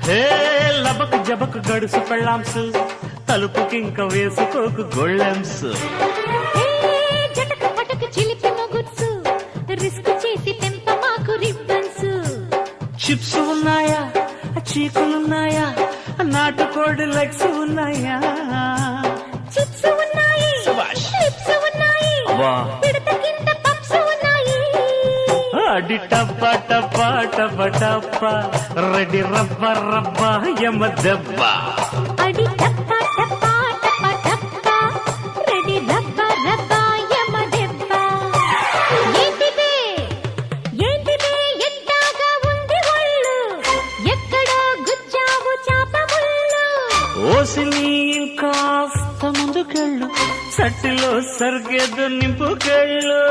హే లబకు జబకు గడుసు పెళ్ళాంసు తలుపుకింక వేసుకోకు గొళ్ళెంసు ఏ జటక పటక చిలిపి మొగుడ్సు రిస్క్ చేసి తెంప మాకు రిబ్బన్స్. చిప్స్ ఉన్నాయా చీకులున్నాయా నాటుకోడి లెగ్స్ ఉన్నాయా చిప్స్ ఉన్నాయి, శభాష్. చిప్స్ ఉన్నాయి, అబ్బా. పిడత కింద పప్స్ ఉన్నాయి. అడి టప్ప టప్ప టప్ప టప్ప రెడీ రబ్బ రబ్బ యమ దెబ్బ అడి టప్ప టప్ప టప్ప టప్ప రెడీ రబ్బ రబ్బ యమ దెబ్బ. ఏంటిదే ఏంటిదే ఎంతగా ఉంది ఒళ్ళు, ఎక్కడో గుచ్చావు చాప ముళ్ళు. ఓసిని ఇంకాస్త ముందుకెళ్ళు సట్టిలో సరిగేదు నింపుకెళ్ళు